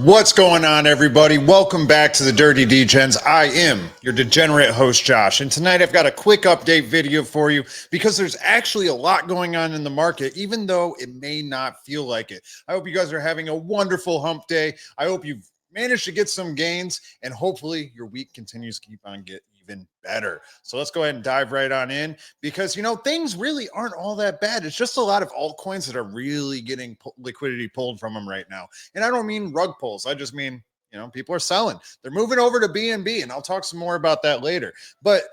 What's going on, everybody? Welcome back to the Dirty Degens. I am your degenerate host, Josh, and tonight I've got a quick update video for you because there's actually a lot going on in the market, even though it may not feel like it. I hope you guys are having a wonderful hump day. I hope you've managed to get some gains, and hopefully your week continues to keep on getting even better. So let's go ahead and dive right on in because, things really aren't all that bad. It's just a lot of altcoins that are really getting liquidity pulled from them right now. And I don't mean rug pulls. I just mean, people are selling. They're moving over to BNB, and I'll talk some more about that later. But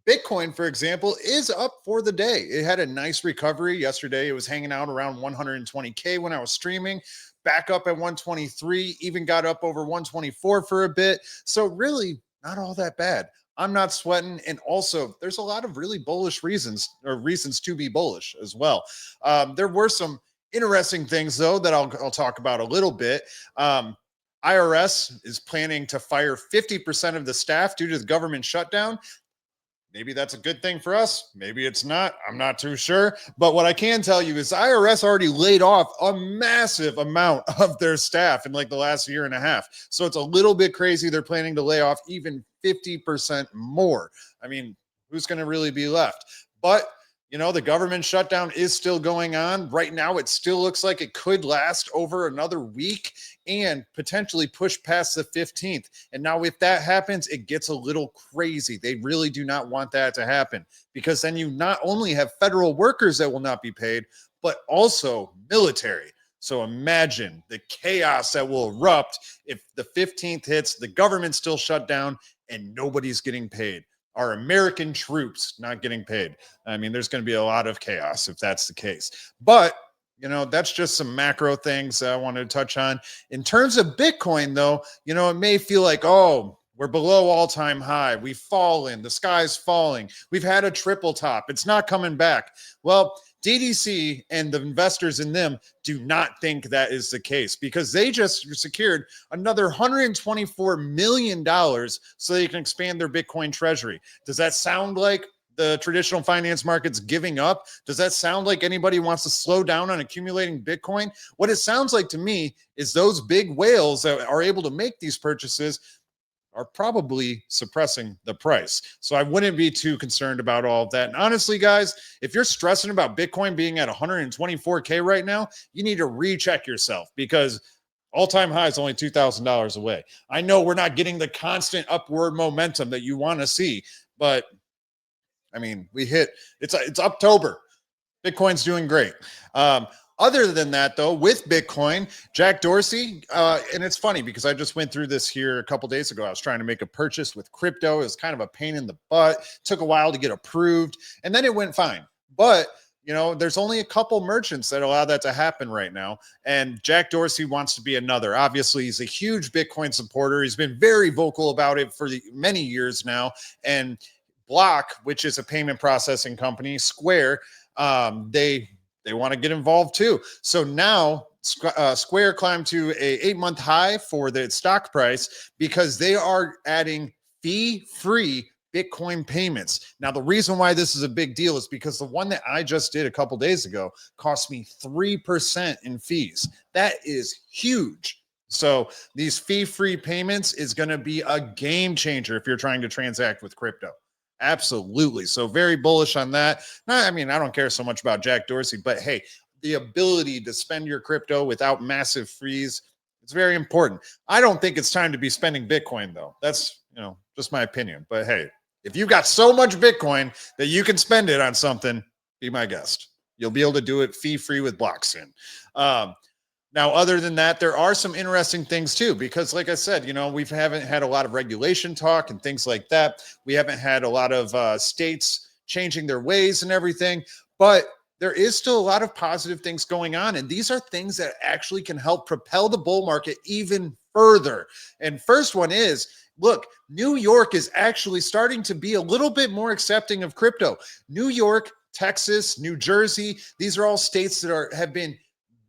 Bitcoin, for example, is up for the day. It had a nice recovery yesterday. It was hanging out around 120K when I was streaming, back up at 123, even got up over 124 for a bit. So really not all that bad. I'm not sweating. And also there's a lot of really bullish reasons to be bullish as well. There were some interesting things though that I'll talk about a little bit. IRS is planning to fire 50% of the staff due to the government shutdown. Maybe that's a good thing for us. Maybe it's not. I'm not too sure. But what I can tell you is IRS already laid off a massive amount of their staff in like the last year and a half. So it's a little bit crazy. They're planning to lay off even 50% more. I mean, who's going to really be left? But the government shutdown is still going on. Right now, it still looks like it could last over another week and potentially push past the 15th. And now if that happens, it gets a little crazy. They really do not want that to happen because then you not only have federal workers that will not be paid, but also military. So imagine the chaos that will erupt if the 15th hits, the government's still shut down, and nobody's getting paid. Our American troops not getting paid. I mean, there's going to be a lot of chaos if that's the case. But, that's just some macro things I wanted to touch on. In terms of Bitcoin, though, it may feel like, oh, we're below all-time high. We've fallen. The sky's falling. We've had a triple top. It's not coming back. Well, DDC and the investors in them do not think that is the case because they just secured another $124 million so they can expand their Bitcoin treasury. Does that sound like the traditional finance markets giving up? Does that sound like anybody wants to slow down on accumulating Bitcoin? What it sounds like to me is those big whales that are able to make these purchases are probably suppressing the price. So I wouldn't be too concerned about all of that. And honestly, guys, if you're stressing about Bitcoin being at 124K right now, you need to recheck yourself because all-time high is only $2,000 away. I know we're not getting the constant upward momentum that you want to see, but I mean, it's October. Bitcoin's doing great. Other than that, though, with Bitcoin, Jack Dorsey, and it's funny because I just went through this here a couple days ago. I was trying to make a purchase with crypto. It was kind of a pain in the butt. It took a while to get approved, and then it went fine. But, there's only a couple merchants that allow that to happen right now, and Jack Dorsey wants to be another. Obviously, he's a huge Bitcoin supporter. He's been very vocal about it for many years now, and Block, which is a payment processing company, Square, they want to get involved too. So now Square climbed to a 8-month high for the stock price because they are adding fee-free Bitcoin payments. Now, the reason why this is a big deal is because the one that I just did a couple days ago cost me 3% in fees. That is huge. So these fee-free payments is going to be a game changer if you're trying to transact with crypto. Absolutely. So very bullish on that. I mean, I don't care so much about Jack Dorsey, but hey, the ability to spend your crypto without massive fees, it's very important. I don't think it's time to be spending Bitcoin though. That's, just my opinion. But hey, if you've got so much Bitcoin that you can spend it on something, be my guest. You'll be able to do it fee-free with Block soon. Now, other than that, there are some interesting things too, because like I said, we haven't had a lot of regulation talk and things like that. We haven't had a lot of states changing their ways and everything, but there is still a lot of positive things going on. And these are things that actually can help propel the bull market even further. And first one is, look, New York is actually starting to be a little bit more accepting of crypto. New York, Texas, New Jersey, these are all states that have been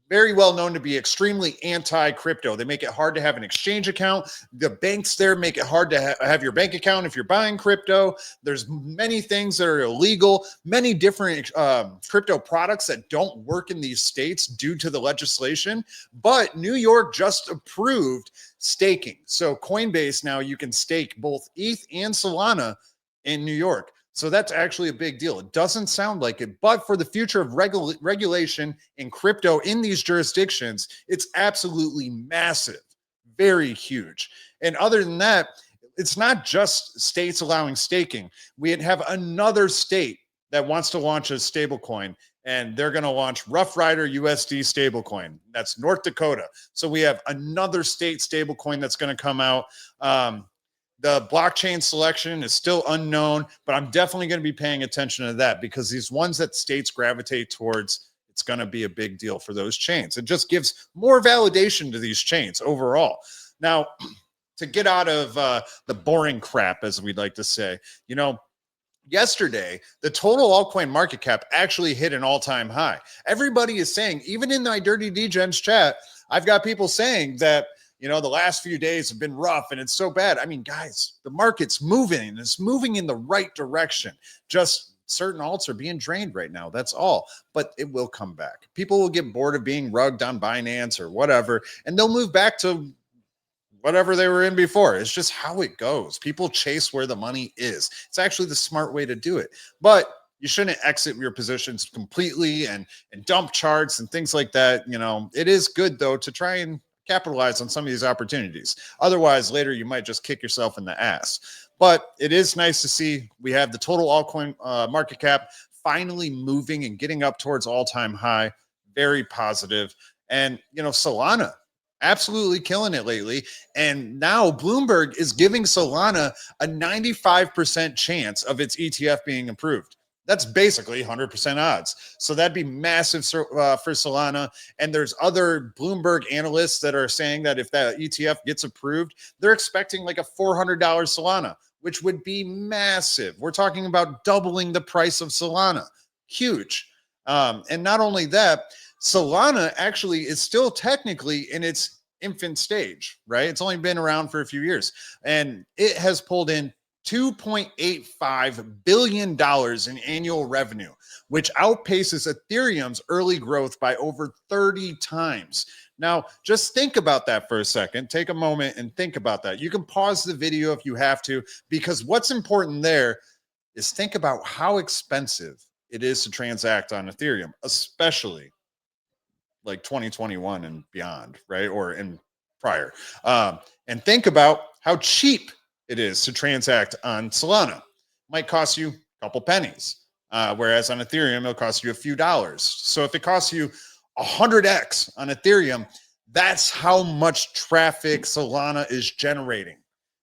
very well known to be extremely anti-crypto. They make it hard to have an exchange account. The banks there make it hard to have your bank account if you're buying crypto. There's many things that are illegal, many different crypto products that don't work in these states due to the legislation. But New York just approved staking. So Coinbase now you can stake both ETH and Solana in New York. So that's actually a big deal. It doesn't sound like it, but for the future of regulation in crypto in these jurisdictions, it's absolutely massive, very huge. And other than that, it's not just states allowing staking. We have another state that wants to launch a stablecoin, and they're going to launch Rough Rider USD stablecoin. That's North Dakota. So we have another state stablecoin that's going to come out. The blockchain selection is still unknown, but I'm definitely going to be paying attention to that because these ones that states gravitate towards, it's going to be a big deal for those chains. It just gives more validation to these chains overall. Now, to get out of the boring crap, as we'd like to say, yesterday, the total altcoin market cap actually hit an all-time high. Everybody is saying, even in my Dirty Degens chat, I've got people saying that, the last few days have been rough and it's so bad. I mean, guys, the market's moving and it's moving in the right direction. Just certain alts are being drained right now. That's all. But it will come back. People will get bored of being rugged on Binance or whatever, and they'll move back to whatever they were in before. It's just how it goes. People chase where the money is. It's actually the smart way to do it. But you shouldn't exit your positions completely and dump charts and things like that. It is good, though, to try and capitalize on some of these opportunities. Otherwise, later you might just kick yourself in the ass. But it is nice to see we have the total altcoin market cap finally moving and getting up towards all-time high. Very positive. And, Solana, absolutely killing it lately. And now Bloomberg is giving Solana a 95% chance of its ETF being approved. That's basically 100% odds. So that'd be massive for Solana. And there's other Bloomberg analysts that are saying that if that ETF gets approved, they're expecting like a $400 Solana, which would be massive. We're talking about doubling the price of Solana. Huge. And not only that, Solana actually is still technically in its infant stage, right? It's only been around for a few years. And it has pulled in $2.85 billion in annual revenue, which outpaces Ethereum's early growth by over 30 times. Now, just think about that for a second. Take a moment and think about that. You can pause the video if you have to, because what's important there is think about how expensive it is to transact on Ethereum, especially like 2021 and beyond, right? Or in prior. And think about how cheap it is to transact on Solana. Might cost you a couple pennies, whereas on Ethereum, it'll cost you a few dollars. So if it costs you 100x on Ethereum, that's how much traffic Solana is generating.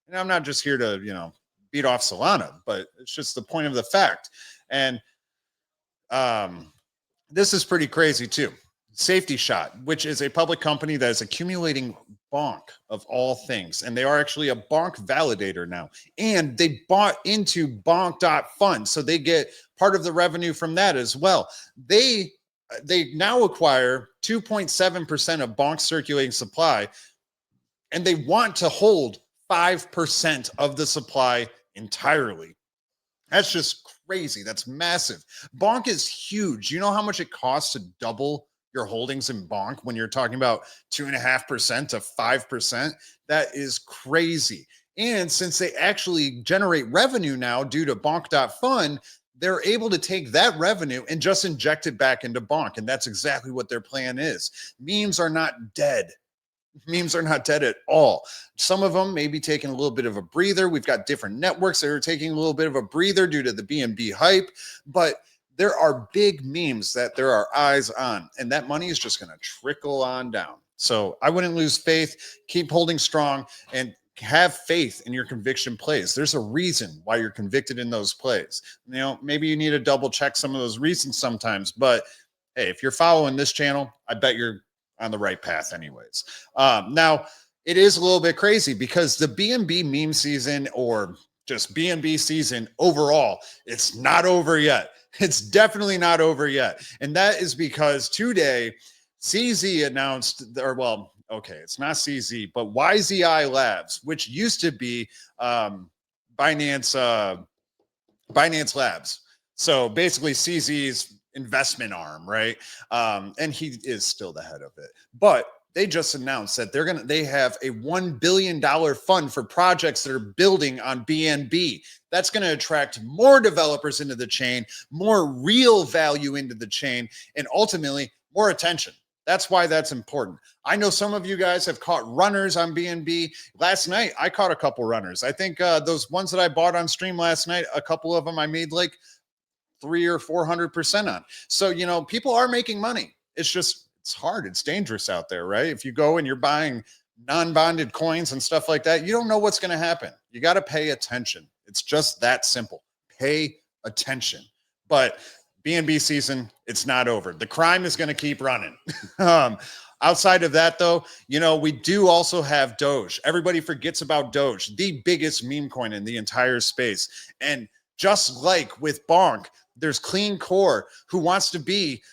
And I'm not just here to, beat off Solana, but it's just the point of the fact. And this is pretty crazy too. Safety Shot, which is a public company that is accumulating bonk of all things. And they are actually a bonk validator now. And they bought into bonk.fund. So they get part of the revenue from that as well. They now acquire 2.7% of bonk circulating supply. And they want to hold 5% of the supply entirely. That's just crazy. That's massive. Bonk is huge. You know how much it costs to double your holdings in bonk when you're talking about 2.5% to 5%? That is crazy. And since they actually generate revenue now due to bonk.fund, they're able to take that revenue and just inject it back into bonk. And that's exactly what their plan is. Memes are not dead. Memes are not dead at all. Some of them may be taking a little bit of a breather. We've got different networks that are taking a little bit of a breather due to the BNB hype, but there are big memes that there are eyes on, and that money is just going to trickle on down. So I wouldn't lose faith. Keep holding strong and have faith in your conviction plays. There's a reason why you're convicted in those plays. Maybe you need to double check some of those reasons sometimes, but hey, if you're following this channel, I bet you're on the right path anyways. Now, it is a little bit crazy because the BNB meme season, or just BNB season overall, it's not over yet. It's definitely not over yet. And that is because today, CZ announced, or well, okay, it's not CZ, but YZI Labs, which used to be Binance Binance Labs. So basically CZ's investment arm, right? And he is still the head of it. But they just announced that they have a $1 billion fund for projects that are building on BNB. That's going to attract more developers into the chain, more real value into the chain, and ultimately more attention. That's why that's important. I know some of you guys have caught runners on BNB. Last night, I caught a couple runners. I think those ones that I bought on stream last night, a couple of them I made like 300 or 400% on. So, you know, people are making money. It's just, it's hard. It's dangerous out there, right? If you go and you're buying non-bonded coins and stuff like that, you don't know what's going to happen. You got to pay attention. It's just that simple. Pay attention. But BNB season, it's not over. The crime is going to keep running. Outside of that, though, you know, we do also have Doge. Everybody forgets about Doge, the biggest meme coin in the entire space. And just like with Bonk, there's Clean Core, who wants to be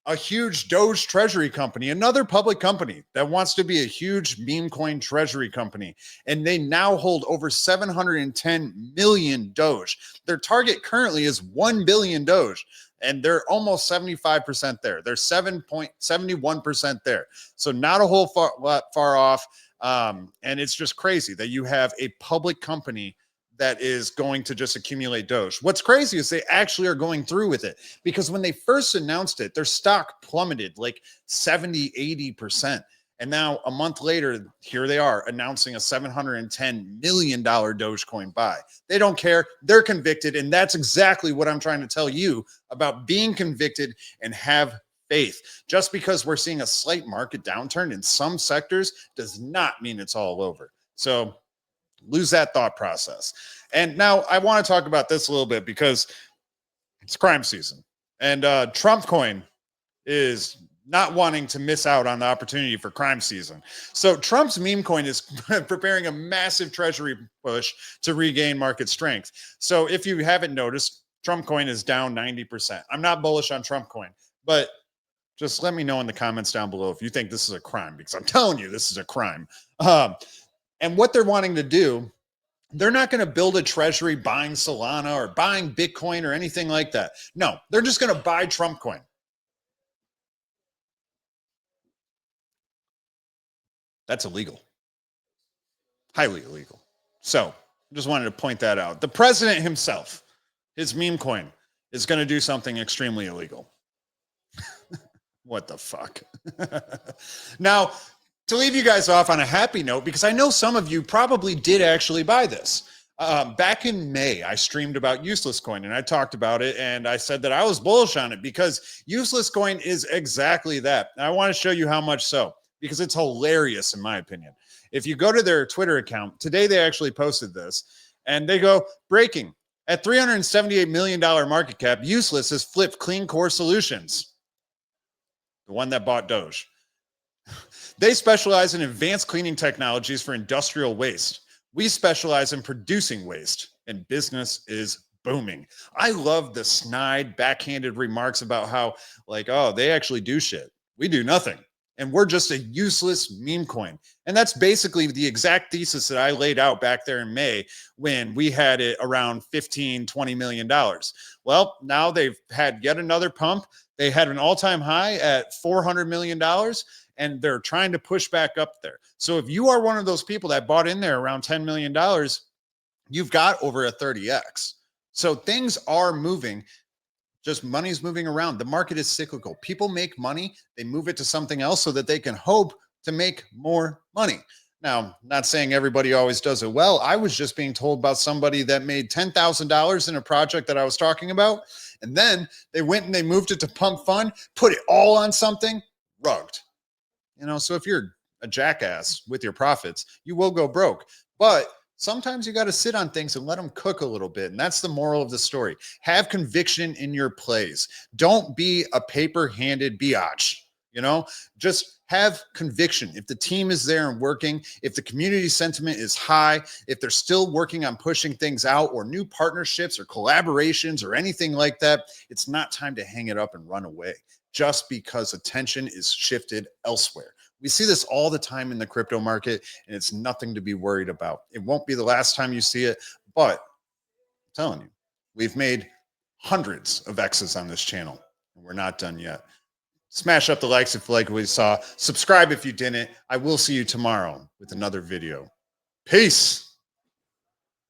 a huge Doge treasury company, another public company that wants to be a huge meme coin treasury company. And they now hold over 710 million Doge. Their target currently is 1 billion Doge. And they're almost 75% there. They're 7.71% there. So not a whole far off. And it's just crazy that you have a public company that is going to just accumulate Doge. What's crazy is they actually are going through with it, because when they first announced it, their stock plummeted like 70, 80%. And now a month later, here they are announcing a $710 million Dogecoin buy. They don't care. They're convicted. And that's exactly what I'm trying to tell you about being convicted and have faith. Just because we're seeing a slight market downturn in some sectors does not mean it's all over. So lose that thought process. And now I want to talk about this a little bit because it's crime season. And Trump coin is not wanting to miss out on the opportunity for crime season. So Trump's meme coin is preparing a massive treasury push to regain market strength. So if you haven't noticed, Trump coin is down 90%. I'm not bullish on Trump coin, but just let me know in the comments down below if you think this is a crime, because I'm telling you, this is a crime. And what they're wanting to do, they're not going to build a treasury buying Solana or buying Bitcoin or anything like that. No, they're just going to buy Trump coin. That's illegal. Highly illegal. So I just wanted to point that out. The president himself, his meme coin, is going to do something extremely illegal. What the fuck? Now, to leave you guys off on a happy note, because I know some of you probably did actually buy this. Back in May, I streamed about Useless Coin, and I talked about it, and I said that I was bullish on it because Useless Coin is exactly that. And I want to show you how much so, because it's hilarious in my opinion. If you go to their Twitter account, today they actually posted this, and they go, breaking, at $378 million market cap, Useless has flipped Clean Core Solutions, the one that bought Doge. They specialize in advanced cleaning technologies for industrial waste. We specialize in producing waste, and business is booming. I love the snide, backhanded remarks about how, like, oh, they actually do shit. We do nothing. And we're just a useless meme coin. And that's basically the exact thesis that I laid out back there in May when we had it around $15, $20 million. Well, now they've had yet another pump. They had an all-time high at $400 million. And they're trying to push back up there. So if you are one of those people that bought in there around $10 million, you've got over a 30x. So things are moving. Just money's moving around. The market is cyclical. People make money. They move it to something else so that they can hope to make more money. Now, not saying everybody always does it well. I was just being told about somebody that made $10,000 in a project that I was talking about. And then they went and they moved it to Pump Fund, put it all on something, rugged. You know, so if you're a jackass with your profits, you will go broke. But sometimes you got to sit on things and let them cook a little bit. And that's the moral of the story. Have conviction in your plays. Don't be a paper-handed biatch. You know, just have conviction. If the team is there and working, if the community sentiment is high, if they're still working on pushing things out or new partnerships or collaborations or anything like that, it's not time to hang it up and run away. just because attention is shifted elsewhere. We see this all the time in the crypto market, and it's nothing to be worried about. It won't be the last time you see it, but I'm telling you, we've made hundreds of X's on this channel, and we're not done yet. Smash up the likes if you like what you saw. Subscribe if you didn't. I will see you tomorrow with another video. Peace.